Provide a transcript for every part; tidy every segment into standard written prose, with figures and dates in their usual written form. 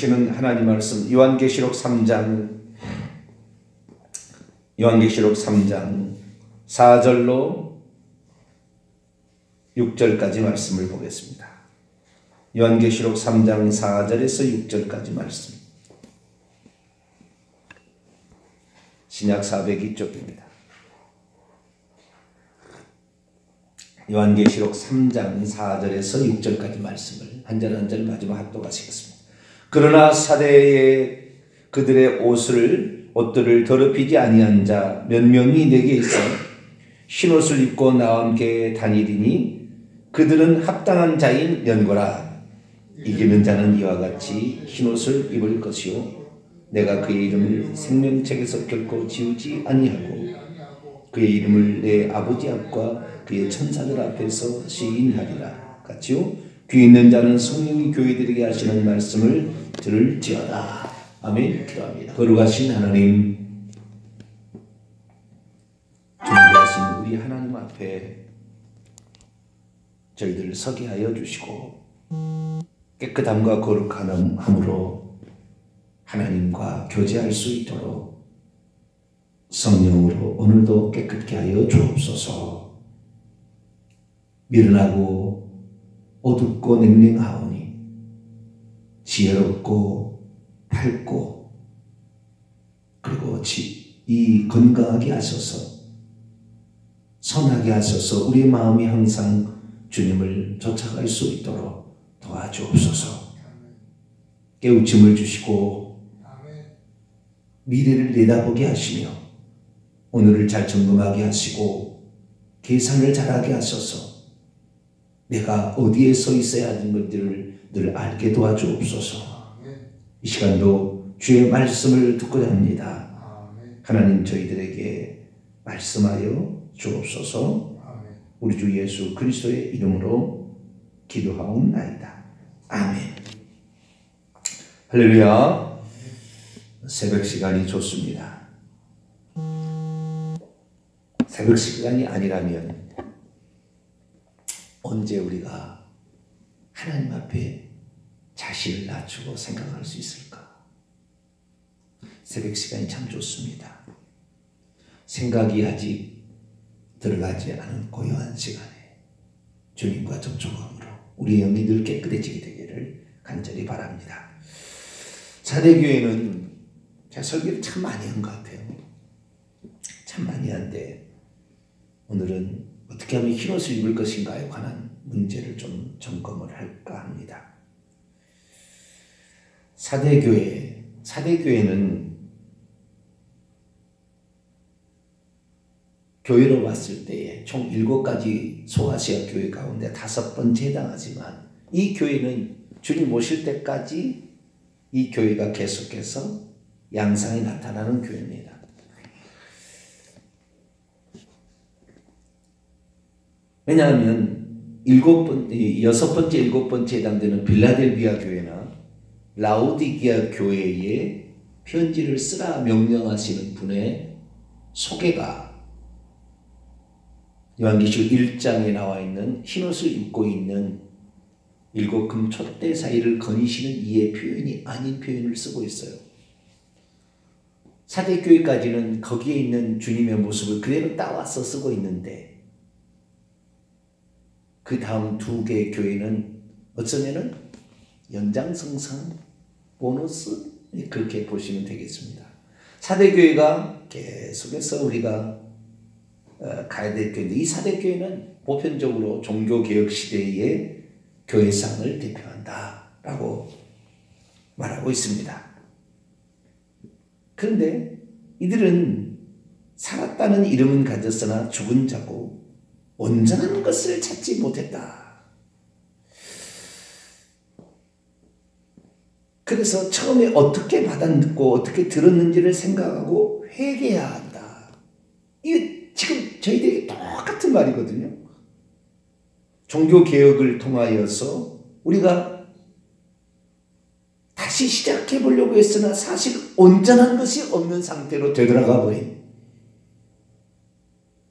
주시는 하나님 말씀 요한계시록 3장 4절로 6절까지 말씀을 보겠습니다. 요한계시록 3장 4절에서 6절까지 말씀. 신약 402쪽입니다. 요한계시록 3장 4절에서 6절까지 말씀을 한 절 한 절 마지막 합독하시겠습니다. 그러나 사대에 그들의 옷들을 더럽히지 아니한 자 몇 명이 내게 있어 흰옷을 입고 나와 함께 다니리니 그들은 합당한 자인 연고라. 이기는 자는 이와 같이 흰옷을 입을 것이요 내가 그의 이름을 생명책에서 결코 지우지 아니하고 그의 이름을 내 아버지 앞과 그의 천사들 앞에서 시인하리라. 같이요 귀 있는 자는 성령이 교회들에게 하시는 말씀을 들을지어다. 아멘. 기도합니다. 거룩하신 하나님, 존귀하신 우리 하나님 앞에 저희들을 서게 하여 주시고 깨끗함과 거룩함으로 하나님과 교제할 수 있도록 성령으로 오늘도 깨끗게 하여 주옵소서. 미련하고 어둡고 냉랭하오니 지혜롭고 밝고 그리고 이 건강하게 하소서, 선하게 하소서. 우리의 마음이 항상 주님을 쫓아갈 수 있도록 도와주옵소서. 깨우침을 주시고 미래를 내다보게 하시며 오늘을 잘 점검하게 하시고 계산을 잘하게 하소서. 내가 어디에 서 있어야 하는 것들을 늘 알게 도와주옵소서. 이 시간도 주의 말씀을 듣고자 합니다. 하나님 저희들에게 말씀하여 주옵소서. 우리 주 예수 그리스도의 이름으로 기도하옵나이다. 아멘. 할렐루야. 새벽 시간이 좋습니다. 새벽 시간이 아니라면 언제 우리가 하나님 앞에 자신을 낮추고 생각할 수 있을까? 새벽 시간이 참 좋습니다. 생각이 아직 들어가지 않은 고요한 시간에 주님과 접촉함으로 우리의 영이 늘 깨끗해지게 되기를 간절히 바랍니다. 사대교회는 제가 설교를 참 많이 한 것 같아요. 참 많이 한데 오늘은 어떻게 하면 흰옷을 입을 것인가에 관한 문제를 좀 점검을 할까 합니다. 사대교회는 교회로 봤을 때에 총 7가지 소아시아 교회 가운데 5번째 해당하지만 이 교회는 주님 오실 때까지 이 교회가 계속해서 양상이 나타나는 교회입니다. 왜냐하면 6번째, 7번째 해당되는 빌라델비아 교회나 라오디게아 교회에 편지를 쓰라 명령하시는 분의 소개가 요한계시록 1장에 나와 있는 흰옷을 입고 있는 7 금촛대 사이를 거니시는 이의 표현이 아닌 표현을 쓰고 있어요. 사대교회까지는 거기에 있는 주님의 모습을 그대로 따와서 쓰고 있는데 그 다음 2개의 교회는 어쩌면은 연장선상 보너스 그렇게 보시면 되겠습니다. 사대교회가 계속해서 우리가 가야 될 교회인데 이 사대교회는 보편적으로 종교개혁 시대의 교회상을 대표한다라고 말하고 있습니다. 그런데 이들은 살았다는 이름은 가졌으나 죽은 자고 온전한 것을 찾지 못했다. 그래서 처음에 어떻게 받았고 어떻게 들었는지를 생각하고 회개해야 한다. 이게 지금 저희들이 똑같은 말이거든요. 종교개혁을 통하여서 우리가 다시 시작해 보려고 했으나 사실 온전한 것이 없는 상태로 되돌아가 버린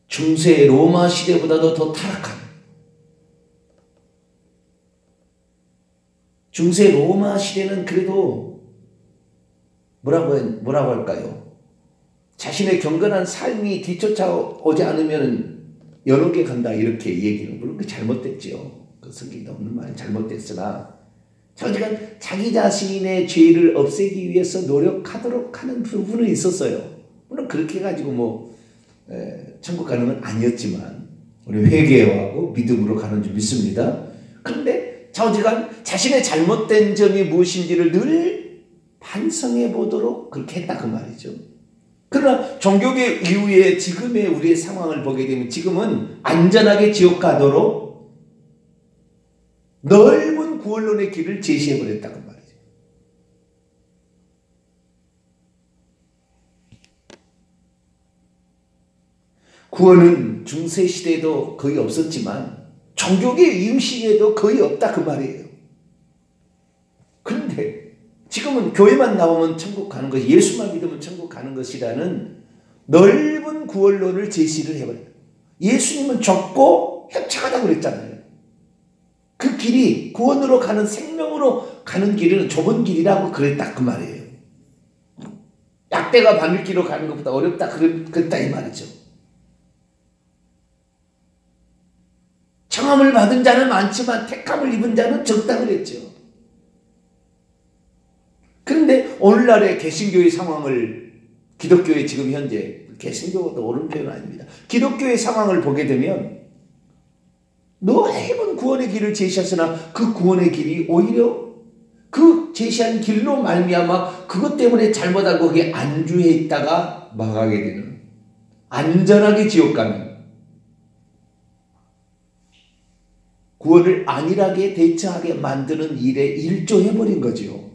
중세 로마 시대보다도 더 타락한 중세 로마 시대는 그래도 뭐라고 할까요? 자신의 경건한 삶이 뒤쫓아오지 않으면 여러 개 간다 이렇게 얘기는 물론 그 잘못됐죠. 그 성경에 없는 말이 잘못됐으나 저지간 자기 자신의 죄를 없애기 위해서 노력하도록 하는 부분은 있었어요. 물론 그렇게 해가지고 천국 가는 건 아니었지만 우리 회개하고 믿음으로 가는 줄 믿습니다. 그런데 저지간 자신의 잘못된 점이 무엇인지를 늘 반성해 보도록 그렇게 했다 그 말이죠. 그러나 종교개 이후에 지금의 우리의 상황을 보게 되면 지금은 안전하게 지옥 가도록 넓은 구원론의 길을 제시해 버렸다 그 말이죠. 구원은 중세 시대에도 거의 없었지만 종교개 이후 시대에도 거의 없다 그 말이에요. 그런데 지금은 교회만 나오면 천국 가는 것, 예수만 믿으면 천국 가는 것이라는 넓은 구원론을 제시를 해버려요. 예수님은 좁고 협착하다고 그랬잖아요. 그 길이 구원으로 가는 생명으로 가는 길은 좁은 길이라고 그랬다 그 말이에요. 약대가 바늘길로 가는 것보다 어렵다 그랬다 이 말이죠. 청함을 받은 자는 많지만 택함을 입은 자는 적다 그랬죠. 그런데 오늘날의 개신교의 상황을 기독교의 지금 현재 개신교가 또 옳은 표현은 아닙니다. 기독교의 상황을 보게 되면 넓은 구원의 길을 제시하으나 그 구원의 길이 오히려 그 제시한 길로 말미암아 그것 때문에 잘못 알고 거기에 안주해 있다가 망하게 되는 안전하게 지옥 가는 구원을 안일하게 대처하게 만드는 일에 일조해버린 거죠.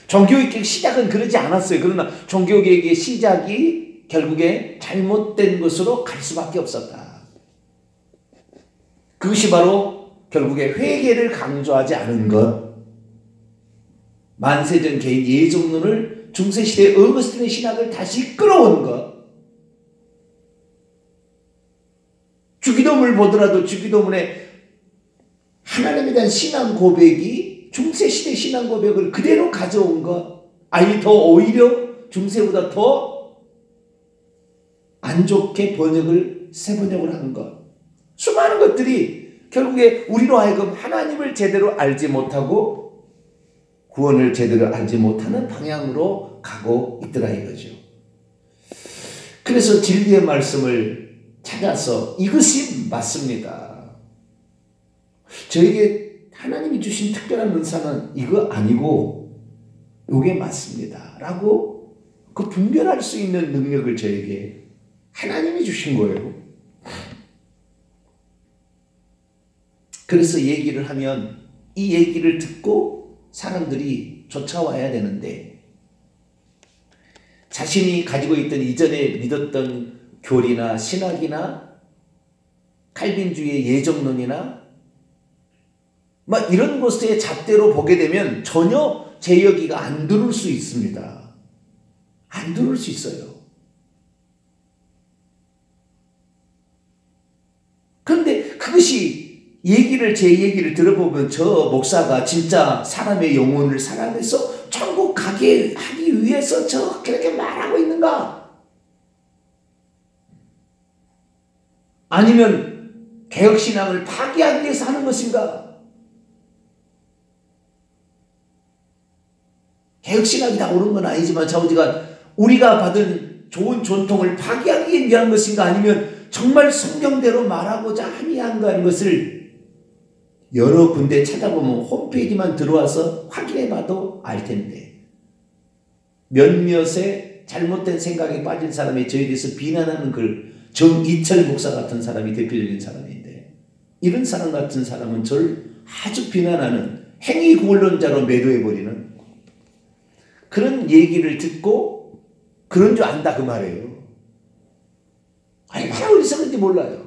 종교개혁의 시작은 그러지 않았어요. 그러나 종교개혁의 시작이 결국에 잘못된 것으로 갈 수밖에 없었다. 그것이 바로 결국에 회개를 강조하지 않은 것, 만세전 개인 예정론을 중세시대 어거스틴의 신학을 다시 끌어온 것, 주기도문을 보더라도 주기도문에 하나님에 대한 신앙 고백이 중세시대 신앙 고백을 그대로 가져온 것, 아니 더 오히려 중세보다 더 안 좋게 새 번역을 한 것, 수많은 것들이 결국에 우리로 하여금 하나님을 제대로 알지 못하고 구원을 제대로 알지 못하는 방향으로 가고 있더라 이거죠. 그래서 진리의 말씀을 찾아서 이것이 맞습니다. 저에게 하나님이 주신 특별한 은사는 이거 아니고 이게 맞습니다 라고 그 분별할 수 있는 능력을 저에게 하나님이 주신 거예요. 그래서 얘기를 하면 이 얘기를 듣고 사람들이 쫓아와야 되는데 자신이 가지고 있던 이전에 믿었던 교리나 신학이나 칼빈주의의 예정론이나 막 이런 것의 잣대로 보게 되면 전혀 제여기가 안 들을 수 있습니다. 안 들을 수 있어요. 그런데 그것이 제 얘기를 들어보면 저 목사가 진짜 사람의 영혼을 사랑해서 천국 가게 하기 위해서 그렇게 말하고 있는가? 아니면 개혁신앙을 파괴하기 위해서 하는 것인가? 개혁신학이 다 옳은 건 아니지만 자우지간 우리가 받은 좋은 전통을 파괴하기 위한 것인가 아니면 정말 성경대로 말하고자 함이한가 하는 것을 여러 군데 찾아보면 홈페이지만 들어와서 확인해봐도 알 텐데 몇몇의 잘못된 생각에 빠진 사람이 저에 대해서 비난하는 글 정이철 목사 같은 사람이 대표적인 사람인데 이런 사람 같은 사람은 저를 아주 비난하는 행위구원론자로 매도해버리는 그런 얘기를 듣고 그런 줄 안다 그 말이에요. 얼마나 어리석은지 몰라요.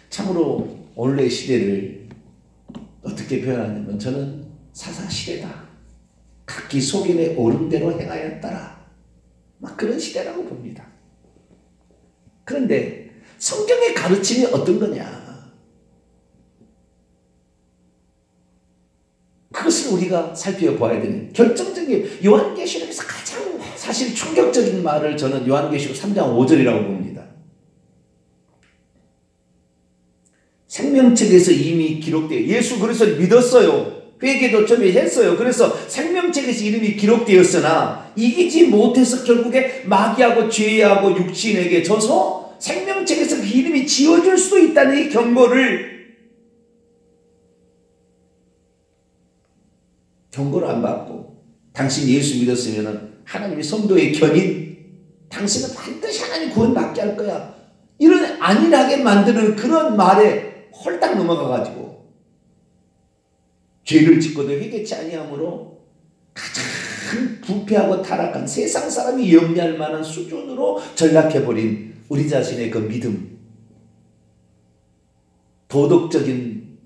참으로 원래 시대를 어떻게 표현하냐면 저는 사사시대다. 각기 속인의 옳은대로 행하였더라. 막 그런 시대라고 봅니다. 그런데 성경의 가르침이 어떤 거냐? 여기서 우리가 살펴봐야 되는 결정적인 요한계시록에서 가장 사실 충격적인 말을 저는 요한계시록 3장 5절이라고 봅니다. 생명책에서 이미 기록되어 예수 그리스도를 믿었어요. 회개도 좀 했어요. 그래서 생명책에서 이름이 기록되었으나 이기지 못해서 결국에 마귀하고 죄하고 육신에게 져서 생명책에서 그 이름이 지워질 수도 있다는 이 경고를 안 받고 당신 예수 믿었으면 하나님의 성도의 견인 당신은 반드시 하나님 구원받게 할 거야. 이런 안일하게 만드는 그런 말에 홀딱 넘어가가지고 죄를 짓고도 회개치 아니함으로 가장 부패하고 타락한 세상 사람이 염려할 만한 수준으로 전락해버린 우리 자신의 그 믿음, 도덕적인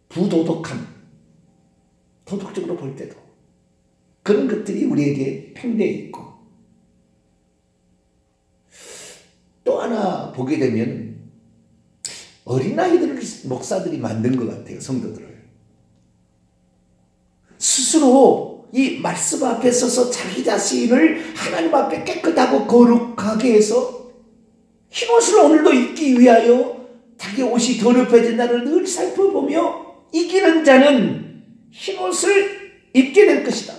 부도덕함, 도덕적으로 볼 때도 그런 것들이 우리에게 팽배해 있고 또 하나 보게 되면 어린아이들을 목사들이 만든 것 같아요. 성도들을 스스로 이 말씀 앞에 서서 자기 자신을 하나님 앞에 깨끗하고 거룩하게 해서 흰옷을 오늘도 입기 위하여 자기 옷이 더럽혀진다는 늘 살펴보며 이기는 자는 흰옷을 입게 될 것이다.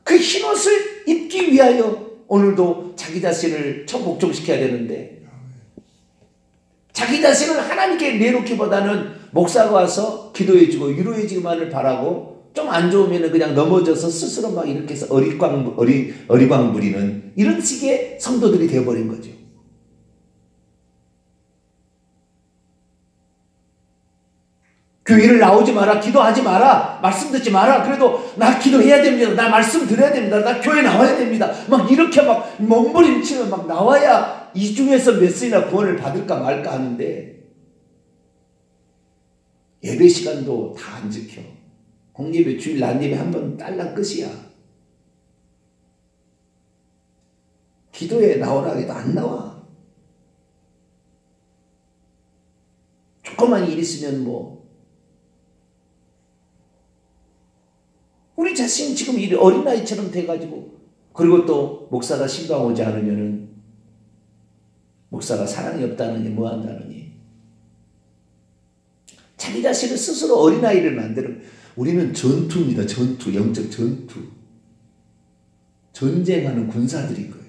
그 흰옷을 입기 위하여 오늘도 자기 자신을 복종시켜야 되는데 자기 자신을 하나님께 내놓기보다는 목사가 와서 기도해주고 위로해주기만을 바라고 좀 안 좋으면 그냥 넘어져서 스스로 막 이렇게 해서 어리광 부리는 이런 식의 성도들이 되어버린 거죠. 교회를 나오지 마라, 기도하지 마라, 말씀 듣지 마라. 그래도 나 기도해야 됩니다. 나 말씀 드려야 됩니다. 나 교회 나와야 됩니다. 막 이렇게 막 몸부림치면 막 나와야 이 중에서 몇 번이나 구원을 받을까 말까 하는데 예배 시간도 다 안 지켜. 공예배, 주일, 난예배 한 번 딸랑 끝이야. 기도에 나오라 해도 안 나와. 조그만 일 있으면 우리 자신 지금 어린아이처럼 돼가지고 그리고 또 목사가 신방 오지 않으면은 목사가 사랑이 없다느니 뭐 한다느니 자기 자신을 스스로 어린아이를 만드는 우리는 전투입니다. 전투, 영적 전투. 전쟁하는 군사들인 거예요.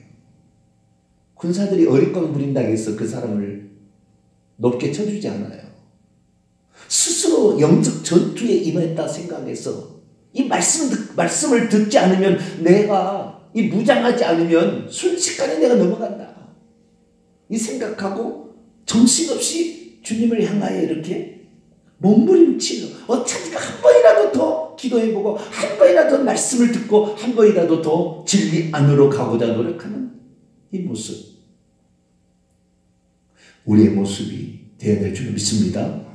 군사들이 어릿광 부린다고 해서 그 사람을 높게 쳐주지 않아요. 스스로 영적 전투에 임했다 생각해서 이 말씀을 듣지 않으면 내가 이 무장하지 않으면 순식간에 내가 넘어간다. 이 생각하고 정신없이 주님을 향하여 이렇게 몸부림치고 어차피 한 번이라도 더 기도해보고 한 번이라도 말씀을 듣고 한 번이라도 더 진리 안으로 가고자 노력하는 이 모습. 우리의 모습이 되어야 될 줄 믿습니다.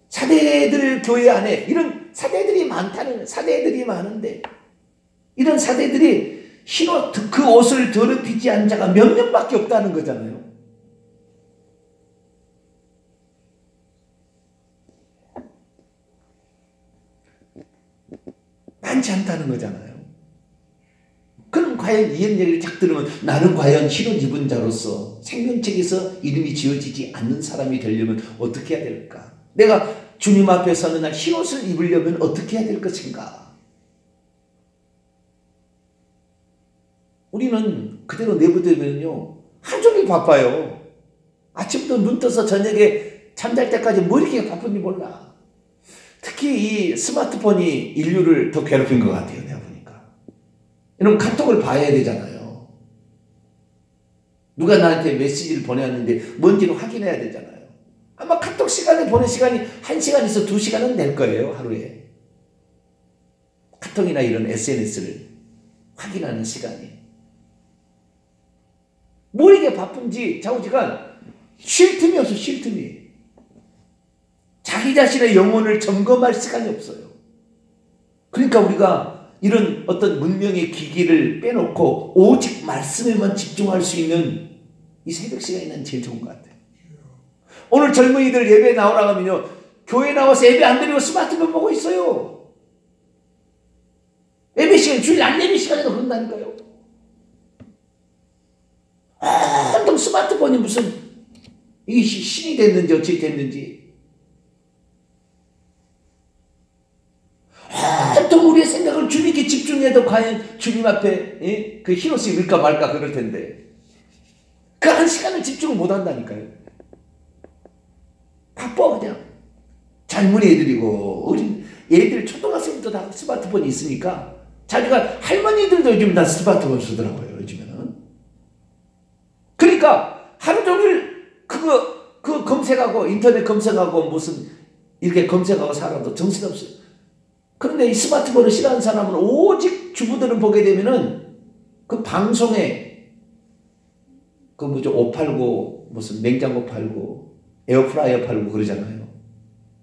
사대들 교회 안에 이런 사대들이 많은데 이런 사대들이 흰옷 그 옷을 더럽히지 않은 자가 몇 명밖에 없다는 거잖아요. 많지 않다는 거잖아요. 그럼 과연 이 얘기를 딱 들으면 나는 과연 흰옷 입은 자로서 생명책에서 이름이 지어지지 않는 사람이 되려면 어떻게 해야 될까? 내가 주님 앞에 서는 날 흰옷을 입으려면 어떻게 해야 될 것인가? 우리는 그대로 내버려두면요 하루 종일 바빠요. 아침부터 눈 떠서 저녁에 잠잘 때까지 뭐 이렇게 바쁜지 몰라. 특히 이 스마트폰이 인류를 더 괴롭힌 것 같아요. 내가 보니까. 이런 카톡을 봐야 되잖아요. 누가 나한테 메시지를 보내왔는데 뭔지를 확인해야 되잖아요. 아마 카톡 시간에 보낸 시간이 1시간에서 2시간은 될 거예요. 하루에. 카톡이나 이런 SNS를 확인하는 시간이. 뭐 이게 바쁜지 좌우지간 쉴 틈이 없어. 쉴 틈이. 자기 자신의 영혼을 점검할 시간이 없어요. 그러니까 우리가 이런 어떤 문명의 기기를 빼놓고 오직 말씀에만 집중할 수 있는 이 새벽 시간이 난 제일 좋은 것 같아요. 오늘 젊은이들 예배 나오라고 하면요 교회 나와서 예배 안 드리고 스마트폰 보고 있어요. 예배 시간, 주일 안 예배 시간에도 그런다니까요. 온통 스마트폰이 무슨 이게 신이 됐는지 어찌 됐는지. 온통 우리의 생각을 주님께 집중해도 과연 주님 앞에 그 흰옷을 입을까 말까 그럴 텐데 그 한 시간을 집중을 못 한다니까요. 바빠 그냥. 젊은 애들이고 어린 애들 초등학생도 다 스마트폰이 있으니까 자기가 할머니들도 요즘 다 스마트폰 쓰더라고요. 요즘에는. 그러니까 하루 종일 그거 검색하고 인터넷 검색하고 무슨 이렇게 검색하고 살아도 정신없어요. 그런데 이 스마트폰을 싫어하는 사람은 오직 주부들은 보게 되면은 그 방송에 그 뭐죠, 옷 팔고 무슨 냉장고 팔고 에어프라이어 팔고 그러잖아요.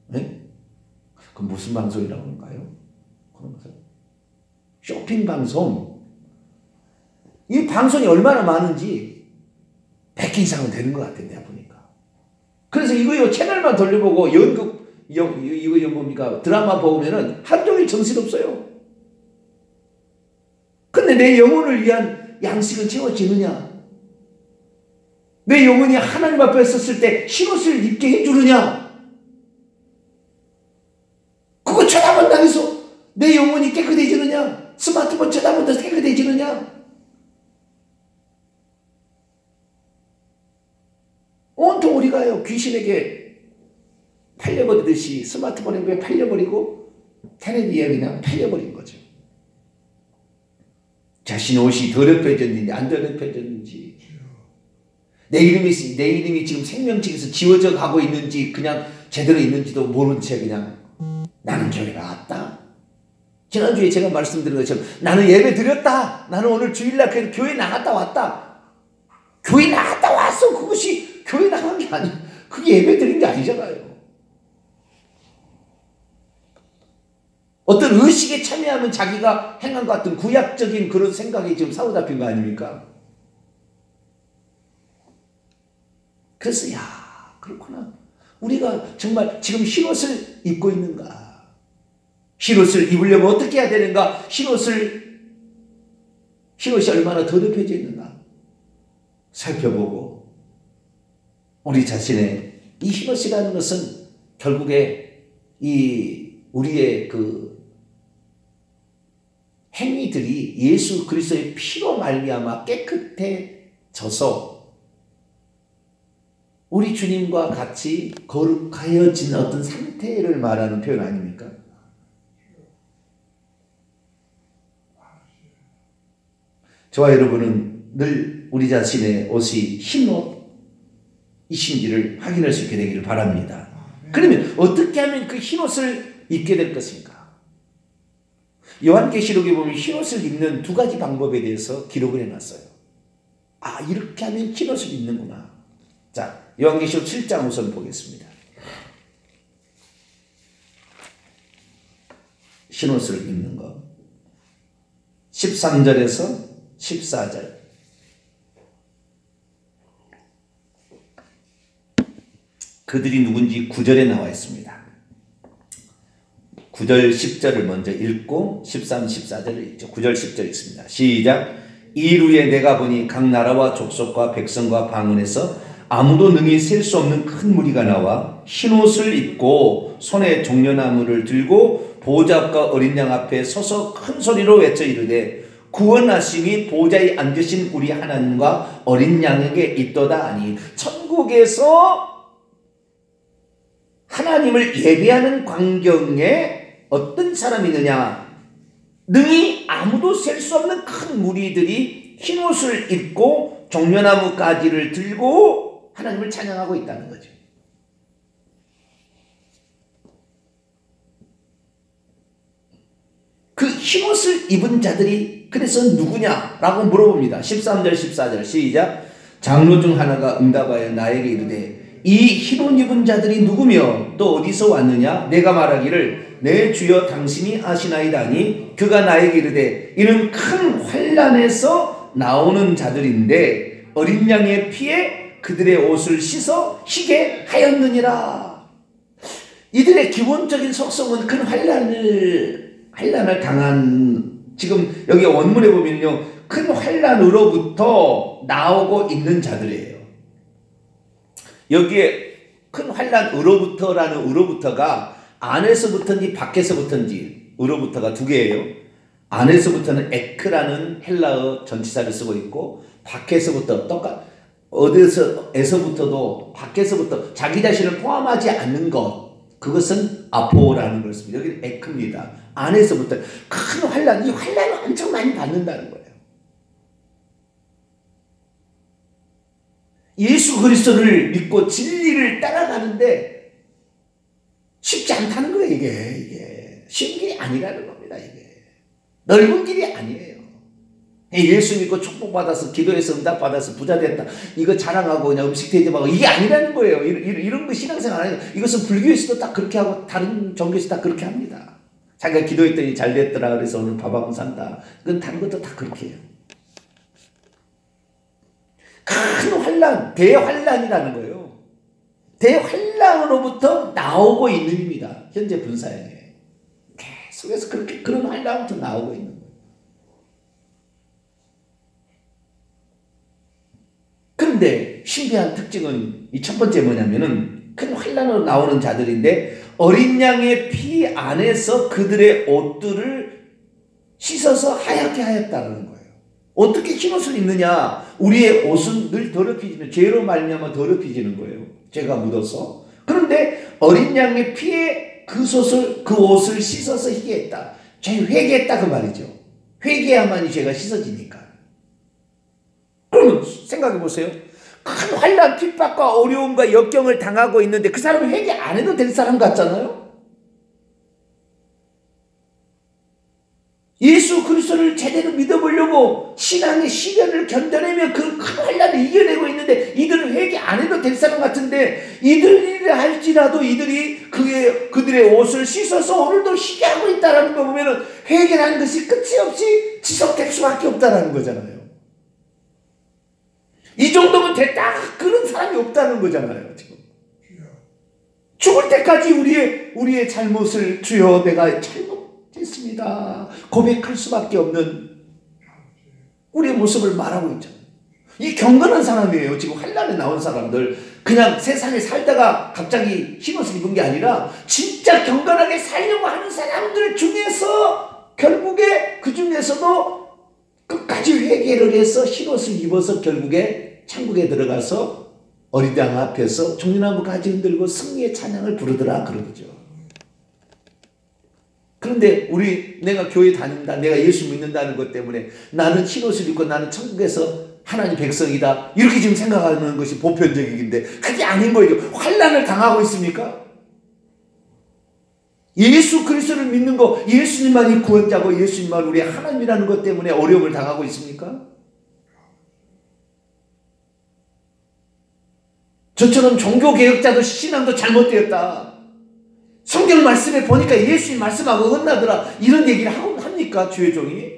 네? 그 무슨 방송이라고 하는가요? 쇼핑 방송. 이 방송이 얼마나 많은지 100개 이상은 되는 것 같아요, 내가 보니까. 그래서 이거 채널만 돌려보고 연극, 이거 뭡니까? 드라마 보면은 하루 종일 정신없어요. 근데 내 영혼을 위한 양식은 채워지느냐? 내 영혼이 하나님 앞에 섰을 때 흰옷을 입게 해주느냐? 그거 쳐다본다고 해서 내 영혼이 깨끗해지느냐? 스마트폰 쳐다본다고 해서 깨끗해지느냐? 온통 우리가요, 귀신에게 팔려버리듯이 스마트폰에 팔려버리고 텔레비에 그냥 팔려버린 거죠. 자신의 옷이 더럽혀졌는지 안 더럽혀졌는지, 내 이름이 지금 생명책에서 지워져 가고 있는지 그냥 제대로 있는지도 모른 채 그냥 나는 교회 나왔다. 지난주에 제가 말씀드린 것처럼 나는 예배 드렸다. 나는 오늘 주일날 교회 나갔다 왔다. 교회 나갔다 왔어. 그것이 교회 나간 게 아니야. 그게 예배 드린 게 아니잖아요. 어떤 의식에 참여하면 자기가 행한 것 같은 구약적인 그런 생각이 지금 사로잡힌 거 아닙니까? 그래서 그렇구나. 우리가 정말 지금 흰옷을 입고 있는가? 흰옷을 입으려면 어떻게 해야 되는가? 흰옷이 얼마나 더럽혀져 있는가? 살펴보고 우리 자신의 이 흰옷이라는 것은 결국에 이 우리의 그 행위들이 예수 그리스도의 피로 말미암아 깨끗해져서 우리 주님과 같이 거룩하여진 어떤 상태를 말하는 표현 아닙니까? 저와 여러분은 늘 우리 자신의 옷이 흰 옷이신지를 확인할 수 있게 되기를 바랍니다. 그러면 어떻게 하면 그 흰 옷을 입게 될 것인가? 요한계시록에 보면 흰 옷을 입는 두 가지 방법에 대해서 기록을 해놨어요. 이렇게 하면 흰 옷을 입는구나. 자, 요한계시록 7장 우선 보겠습니다. 흰옷을 입는 것. 13절에서 14절. 그들이 누군지 9절에 나와 있습니다. 9절 10절을 먼저 읽고 13, 14절을 읽죠. 9절 10절 읽습니다. 시작. 이후에 내가 보니 각 나라와 족속과 백성과 방언에서 아무도 능히 셀 수 없는 큰 무리가 나와 흰옷을 입고 손에 종려나무를 들고 보좌 앞과 어린 양 앞에 서서 큰 소리로 외쳐 이르되 구원하심이 보좌에 앉으신 우리 하나님과 어린 양에게 있도다 하니, 천국에서 하나님을 예배하는 광경에 어떤 사람이 있느냐? 능히 아무도 셀 수 없는 큰 무리들이 흰옷을 입고 종려나무 가지를 들고 하나님을 찬양하고 있다는 거죠. 그 흰옷을 입은 자들이 그래서 누구냐라고 물어봅니다. 13절 14절 시작. 장로 중 하나가 응답하여 나에게 이르되 이 흰옷 입은 자들이 누구며 또 어디서 왔느냐? 내가 말하기를 내 주여 당신이 아시나이다 하니 그가 나에게 이르되 이는 큰 환난에서 나오는 자들인데 어린 양의 피에 그들의 옷을 씻어 희게 하였느니라. 이들의 기본적인 속성은 큰 환난을 당한, 지금 여기 원문에 보면요, 큰 환난으로부터 나오고 있는 자들이에요. 여기에 큰 환난으로부터라는 으로부터가 안에서부터인지 밖에서부터인지, 으로부터가 두 개예요. 안에서부터는 에크라는 헬라어 전치사를 쓰고 있고, 밖에서부터 어디서부터도 밖에서부터 자기 자신을 포함하지 않는 것, 그것은 아포라는 걸 씁니다. 여기는 에크입니다. 안에서부터 큰 환난, 이 환난을 엄청 많이 받는다는 거예요. 예수 그리스도를 믿고 진리를 따라가는데 쉽지 않다는 거예요. 이게 쉬운 길이 아니라는 겁니다. 이게 넓은 길이 아니에요. 예수 믿고 축복받아서 기도해서 응답받아서 부자 됐다, 이거 자랑하고 그냥 음식 대접하고, 이게 아니라는 거예요. 이런 거 신앙생활 아니에요. 이것은 불교에서도 딱 그렇게 하고 다른 종교에서 딱 그렇게 합니다. 자기가 기도했더니 잘 됐더라 그래서 오늘 밥 한번 산다, 그건 다른 것도 다 그렇게 해요. 큰 환난, 대환난이라는 거예요. 대환난으로부터 나오고 있는 입니다. 현재 분사형에 계속해서 그런 환난부터 나오고 있는 거예요. 그런데 신비한 특징은 이 첫 번째 뭐냐면은 큰 환난으로 나오는 자들인데, 어린 양의 피 안에서 그들의 옷들을 씻어서 하얗게 하였다는 거예요. 어떻게 흰옷을 입느냐? 우리의 옷은 늘 더럽혀지는, 죄로 말미암아 더럽혀지는 거예요. 죄가 묻어서. 그런데 어린 양의 피에 그 옷을 씻어서 희게 했다. 죄 회개했다 그 말이죠. 회개야만이 죄가 씻어지니까. 그러면 생각해 보세요. 큰 환난, 핍박과 어려움과 역경을 당하고 있는데 그 사람이 회개 안 해도 될 사람 같잖아요. 예수 그리스도를 제대로 믿어보려고 신앙의 시련을 견뎌내며 그 큰 환난을 이겨내고 있는데 이들은 회개 안 해도 될 사람 같은데, 이들이라 할지라도 이들이 그들의 옷을 씻어서 오늘도 희게 하고 있다는 거 보면은 회개라는 것이 끝이 없이 지속될 수밖에 없다는 거잖아요. 이 정도면 됐다, 그런 사람이 없다는 거잖아요. 지금 죽을 때까지 우리의 잘못을, 주여 내가 잘못했습니다, 고백할 수밖에 없는 우리의 모습을 말하고 있잖아요. 이 경건한 사람이에요. 지금 환난에 나온 사람들, 그냥 세상에 살다가 갑자기 흰옷을 입은 게 아니라 진짜 경건하게 살려고 하는 사람들 중에서 결국에 그 중에서도 끝까지 회개를 해서 흰옷을 입어서 결국에 천국에 들어가서 어린 양 앞에서 종려나무 가지 흔들고 승리의 찬양을 부르더라 그러죠. 그런데 내가 교회 다닌다, 내가 예수 믿는다는 것 때문에 나는 흰옷을 입고 나는 천국에서 하나님 백성이다, 이렇게 지금 생각하는 것이 보편적인데 그게 아닌 거예요. 환난을 당하고 있습니까? 예수 그리스도를 믿는 거, 예수님만이 구원자고 예수님만 우리의 하나님이라는 것 때문에 어려움을 당하고 있습니까? 저처럼 종교개혁자도 신앙도 잘못되었다, 성경 말씀에 보니까 예수님 말씀하고 혼나더라, 이런 얘기를 합니까? 주의 종이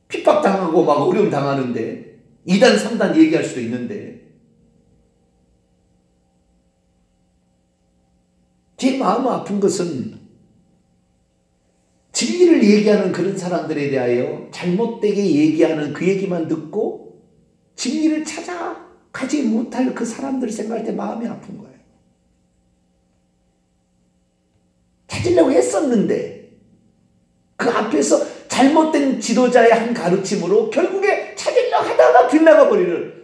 핍박당하고 막 어려움 당하는데 2단 3단 얘기할 수도 있는데, 제 마음 아픈 것은 진리를 얘기하는 그런 사람들에 대하여 잘못되게 얘기하는 그 얘기만 듣고 진리를 찾아가지 못할 그 사람들을 생각할 때 마음이 아픈 거예요. 찾으려고 했었는데 그 앞에서 잘못된 지도자의 한 가르침으로 결국에 찾으려고 하다가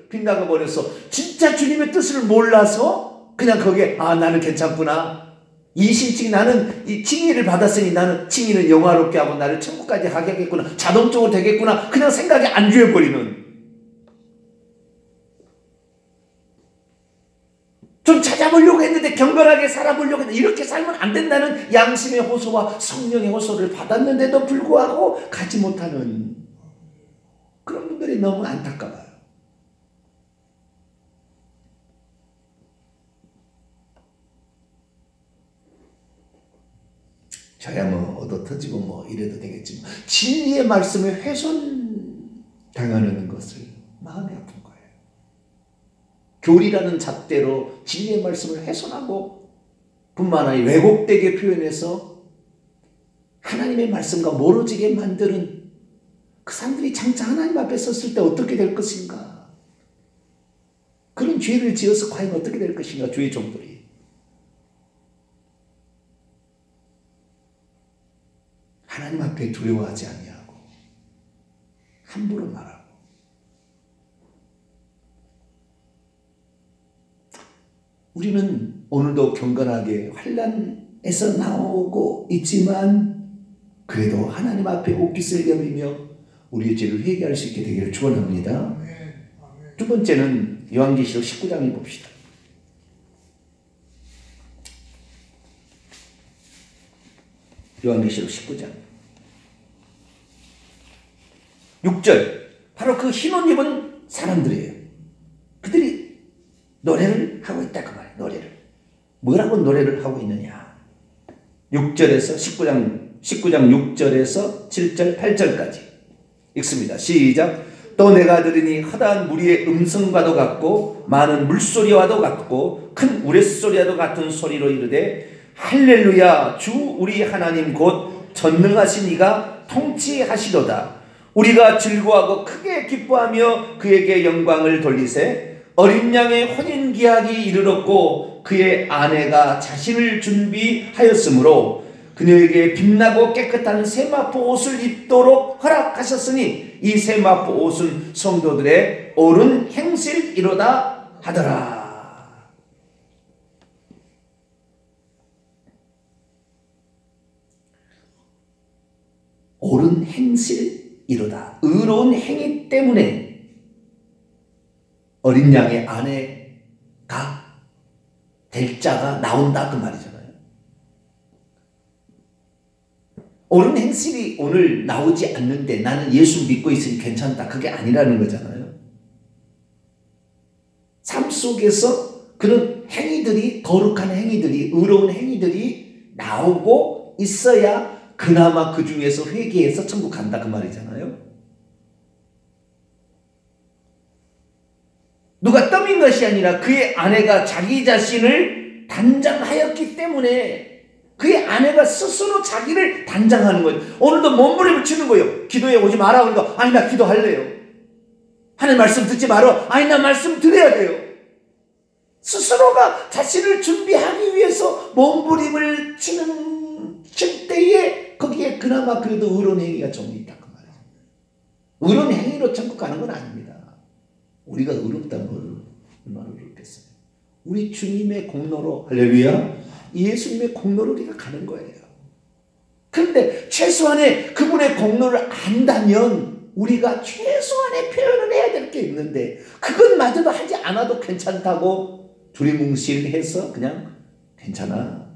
빗나가 버려서 진짜 주님의 뜻을 몰라서 그냥 거기에 나는 괜찮구나, 이 신칭, 나는 이 칭의를 받았으니 나는 칭의는 영화롭게 하고 나를 천국까지 가게 하겠구나, 자동적으로 되겠구나, 그냥 생각에 안주해버리는, 좀 찾아보려고 했는데 경건하게 살아보려고 했는데 이렇게 살면 안 된다는 양심의 호소와 성령의 호소를 받았는데도 불구하고 가지 못하는 그런 분들이 너무 안타까워요. 저야 뭐 얻어 터지고 뭐 이래도 되겠지만 진리의 말씀에 훼손당하는 것을 마음이 아픈 거예요. 교리라는 잣대로 진리의 말씀을 훼손하고 뿐만 아니라 왜곡되게 표현해서 하나님의 말씀과 멀어지게 만드는 그 사람들이 장차 하나님 앞에 섰을 때 어떻게 될 것인가? 그런 죄를 지어서 과연 어떻게 될 것인가? 주의 종들이. 하나님 앞에 두려워하지 아니하고 함부로 말하고 우리는 오늘도 경건하게 환난에서 나오고 있지만 그래도 하나님 앞에 옷깃을 여미며 우리의 죄를 회개할 수 있게 되기를 축원합니다. 두 번째는 요한계시록 19장을 봅시다. 요한계시록 19장 6절 바로 그 흰옷 입은 사람들이에요. 그들이 노래를 하고 있다 그 말이에요. 노래를 뭐라고 노래를 하고 있느냐 6절에서 19장 6절에서 7절 8절까지 읽습니다. 시작. 또 내가 들으니 허다한 무리의 음성과도 같고 많은 물소리와도 같고 큰 우레소리와도 같은 소리로 이르되 할렐루야 주 우리 하나님 곧 전능하신 이가 통치하시도다. 우리가 즐거워하고 크게 기뻐하며 그에게 영광을 돌리세. 어린 양의 혼인기약이 이르렀고 그의 아내가 자신을 준비하였으므로 그녀에게 빛나고 깨끗한 세마포 옷을 입도록 허락하셨으니 이 세마포 옷은 성도들의 옳은 행실이로다 하더라. 옳은 행실이로다. 의로운 행위 때문에 어린 양의 아내가 될 자가 나온다 그 말이잖아요. 옳은 행실이 오늘 나오지 않는데 나는 예수 믿고 있으니 괜찮다. 그게 아니라는 거잖아요. 삶 속에서 그런 행위들이 거룩한 행위들이 의로운 행위들이 나오고 있어야 그나마 그 중에서 회개해서 천국 간다 그 말이잖아요. 누가 떠민 것이 아니라 그의 아내가 자기 자신을 단장하였기 때문에 그의 아내가 스스로 자기를 단장하는 거예요. 오늘도 몸부림을 치는 거예요. 기도에 오지 마라 그러니까 아니 나 기도할래요. 하나님 말씀 듣지 마라. 아니 나 말씀 들어야 돼요. 스스로가 자신을 준비하기 위해서 몸부림을 칠 때에 거기에 그나마 그래도 의로운 행위가 좀 있다 그 말이에요. 의로운 행위로 천국 가는 건 아닙니다. 우리가 의롭다면 얼마나 의롭겠어요. 우리 주님의 공로로 할렐루야 예수님의 공로로 우리가 가는 거예요. 그런데 최소한의 그분의 공로를 안다면 우리가 최소한의 표현을 해야 될 게 있는데 그것마저도 하지 않아도 괜찮다고 두리뭉실해서 그냥 괜찮아.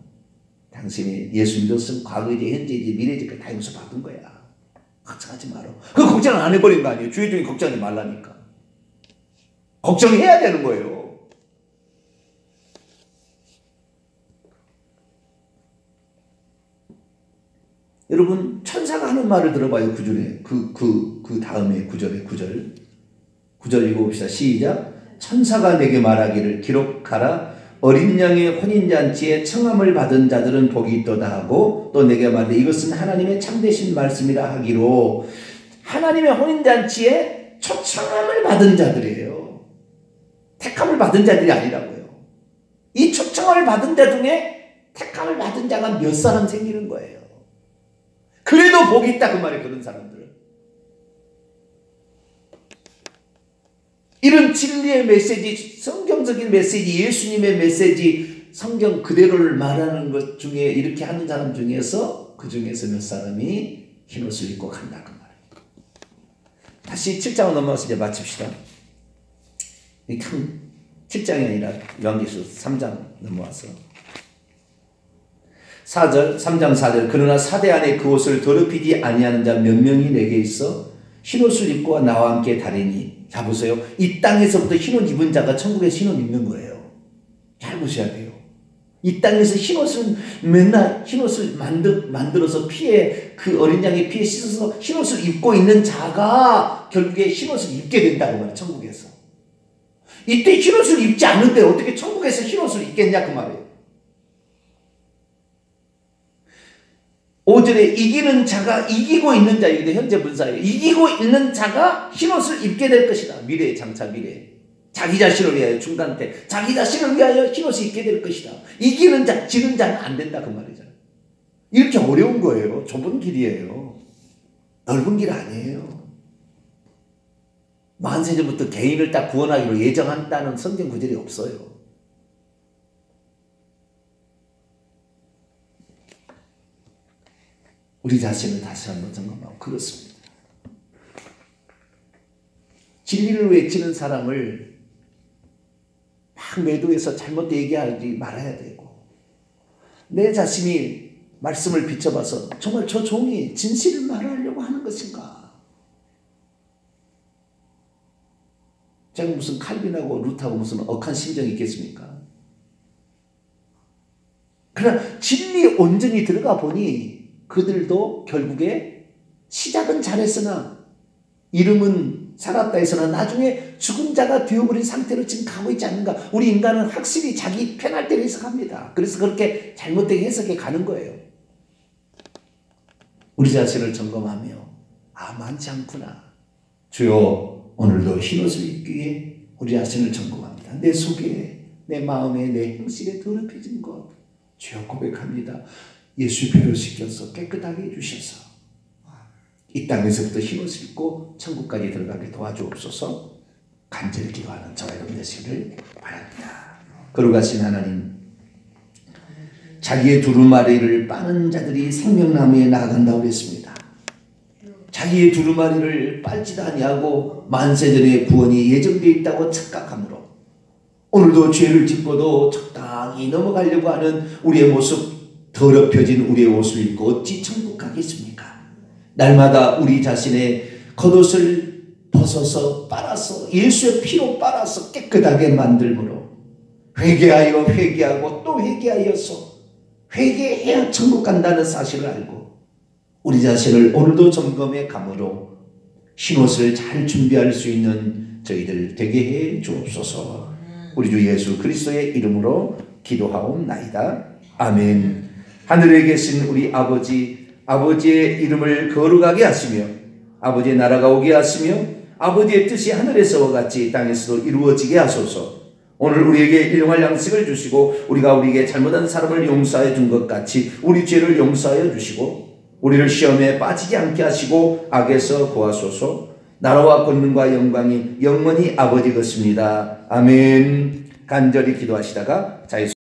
당신이 예수 믿었으면 과거이지 현재이지 미래이지 다 용서받은 거야. 걱정하지 마라. 그 걱정을 안 해버린 거 아니에요. 주의 종이 걱정하지 말라니까. 걱정해야 되는 거예요. 여러분 천사가 하는 말을 들어봐요. 그 줄에 그 다음에 9절 읽어봅시다. 시작. 천사가 내게 말하기를 기록하라. 어린 양의 혼인잔치에 청함을 받은 자들은 복이 있도다 하고 또 내게 말하되 이것은 하나님의 참되신 말씀이라 하기로 하나님의 혼인잔치에 초청함을 받은 자들이에요. 택함을 받은 자들이 아니라고요. 이 초청함을 받은 자 중에 택함을 받은 자가 몇 사람 생기는 거예요. 그래도 복이 있다 그 말이에요. 그런 사람들은. 이런 진리의 메시지, 성경적인 메시지, 예수님의 메시지, 성경 그대로를 말하는 것 중에 이렇게 하는 사람 중에서 그 중에서 몇 사람이 흰옷을 입고 간다 그 말이에요. 다시 7장을 넘어가서 이제 마칩시다. 참 7장이 아니라 요한계시록 3장 넘어와서 4절 3장 4절 그러나 사대 안에 그 옷을 더럽히지 아니하는 자 몇 명이 내게 있어 흰옷을 입고 나와 함께 다니니. 자 보세요. 이 땅에서부터 흰옷 입은 자가 천국에서 흰옷 입는 거예요. 잘 보셔야 돼요. 이 땅에서 흰옷을 맨날 흰옷을 만들어서 피에 그 어린 양의 피에 씻어서 흰옷을 입고 있는 자가 결국에 흰옷을 입게 된다는 말이에요. 천국에서. 이때 흰옷을 입지 않는데 어떻게 천국에서 흰옷을 입겠냐 그 말이에요. 5절에 이기는 자가 이기고 있는 자이기도 현재 분사예요. 이기고 있는 자가 흰옷을 입게 될 것이다. 미래 장차 미래. 자기 자신을 위하여 중단 때 자기 자신을 위하여 흰옷을 입게 될 것이다. 이기는 자, 지는 자는 안 된다 그 말이잖아요. 이렇게 어려운 거예요. 좁은 길이에요. 넓은 길 아니에요. 만세전부터 개인을 딱 구원하기로 예정한다는 성경 구절이 없어요. 우리 자신을 다시 한번 점검하고 그렇습니다. 진리를 외치는 사람을 막 매도해서 잘못 얘기하지 말아야 되고, 내 자신이 말씀을 비춰봐서 정말 저 종이 진실을 말하려고 하는 것인가? 제가 무슨 칼빈하고 룻하고 무슨 억한 심정이 있겠습니까? 그러나 진리에 온전히 들어가 보니 그들도 결국에 시작은 잘했으나 이름은 살았다 했으나 나중에 죽은 자가 되어버린 상태로 지금 가고 있지 않는가. 우리 인간은 확실히 자기 편할 대로 해석합니다. 그래서 그렇게 잘못되게 해석해 가는 거예요. 우리 자신을 점검하며 많지 않구나. 주여, 오늘도 흰옷을 입기 위해 우리 자신을 점검합니다. 내 속에, 내 마음에, 내 행실에 더럽혀진 것 주여 고백합니다. 예수 피로 씻겨서 깨끗하게 해주셔서 이 땅에서부터 흰옷을 입고 천국까지 들어가게 도와주옵소서. 간절히 기도하는 저와 여러분 되시기를 바랍니다. 거룩하신 하나님, 자기의 두루마리를 빠는 자들이 생명나무에 나아간다고 그랬습니다. 자기의 두루마리를 빨지도 아니하고 만세전에 구원이 예정되어 있다고 착각하므로 오늘도 죄를 짓고도 적당히 넘어가려고 하는 우리의 모습, 더럽혀진 우리의 옷을 입고 어찌 천국 가겠습니까? 날마다 우리 자신의 겉옷을 벗어서 빨아서 예수의 피로 빨아서 깨끗하게 만들므로 회개하여 회개하고 또 회개하여서 회개해야 천국 간다는 사실을 알고 우리 자신을 오늘도 점검해 감으로 흰옷을 잘 준비할 수 있는 저희들 되게 해 주옵소서. 우리 주 예수 그리스도의 이름으로 기도하옵나이다. 아멘. 하늘에 계신 우리 아버지, 아버지의 이름을 거룩하게 하시며 아버지의 나라가 오게 하시며 아버지의 뜻이 하늘에서와 같이 땅에서도 이루어지게 하소서. 오늘 우리에게 일용할 양식을 주시고 우리가 우리에게 잘못한 사람을 용서해 준 것 같이 우리 죄를 용서하여 주시고 우리를 시험에 빠지지 않게 하시고 악에서 구하소서. 나라와 권능과 영광이 영원히 아버지 것입니다. 아멘. 간절히 기도하시다가 자의